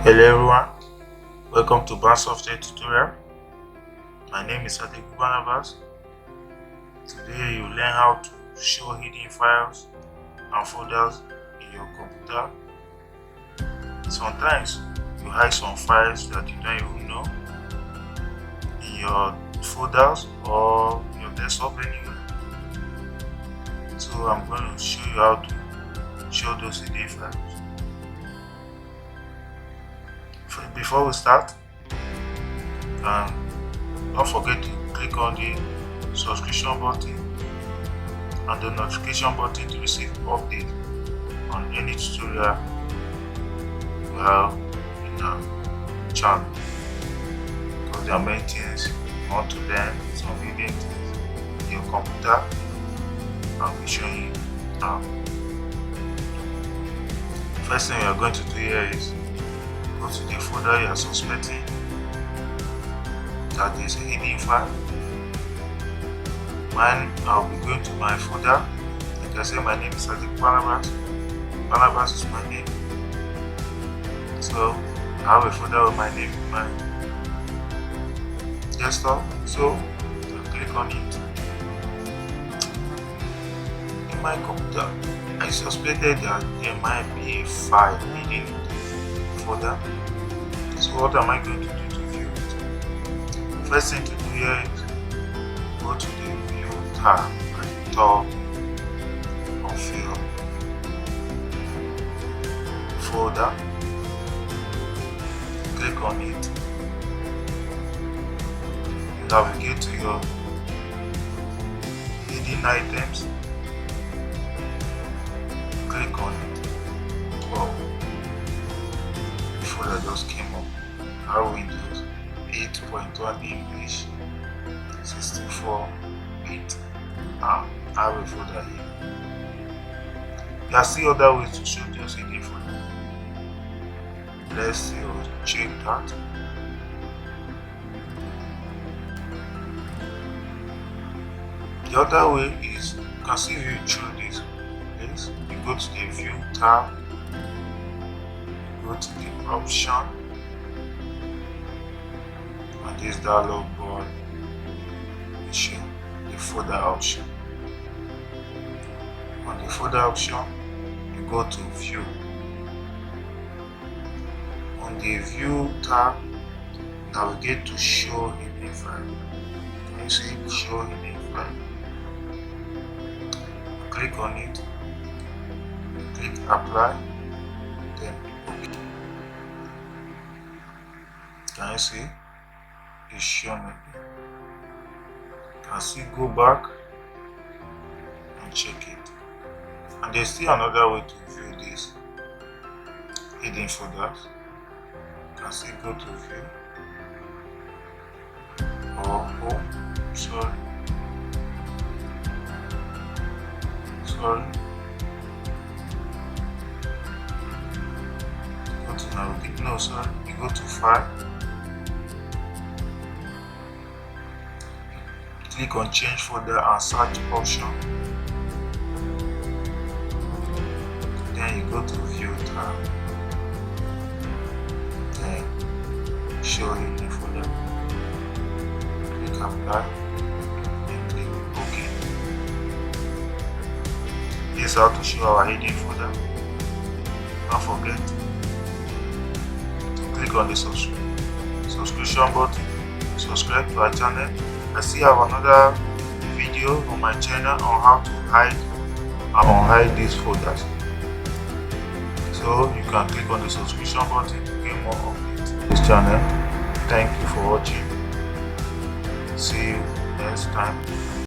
Hello everyone, welcome to Bar Software Tutorial. My name is Adeku Barnabas. Today you learn how to show hidden files and folders in your computer. Sometimes you hide some files that you don't even know in your folders or your desktop anyway. So I'm going to show you how to show those hidden files. Before we start, don't forget to click on the subscription button and the notification button to receive updates on any tutorial we have in our channel, because there are many things you want to learn, some hidden things in your computer. I'll be showing you now. First thing we are going to do here is go to the folder you are suspecting that is a hidden file. Mine, I'll be going to my folder. Like I say, my name is Adeku Barnabas. Barnabas is my name. So I have a folder with my name in my desktop. So I click on it. In my computer, I suspected that there might be a file hidden in the folder. So what am I going to do to view it? First thing to do here is go to the View tab at the top of your folder. Click on it. You navigate to your hidden items. Click on it. Wow, the folder just came up. Our Windows 8.1 English 64-bit. I have a folder here. There are still other ways to show just hidden folder. Let's see or check that. The other way is you can see view through this place. You go to the View tab, you go to the option, and this dialog board will show the folder option. On the folder option, you go to View. On the View tab, navigate to Show Hidden File. Can you see Show Hidden File? Click on it, click Apply, then OK. Can you see? It's shown again. You can see go back and check it. And there's still another way to view this hidden folders. You can see go to View or Home. Sorry. Go to Navigate. No, sorry. You go to File. Click on Change Folder and Search option. Then you go to View tab. Then Show Hidden Folder. Click Apply. Then click OK. This is how to show our hidden folder. Don't forget to click on the subscription button. Subscribe to our channel. I still have another video on my channel on how to hide and unhide these folders. So you can click on the subscription button to get more updates on this channel. Thank you for watching. See you next time.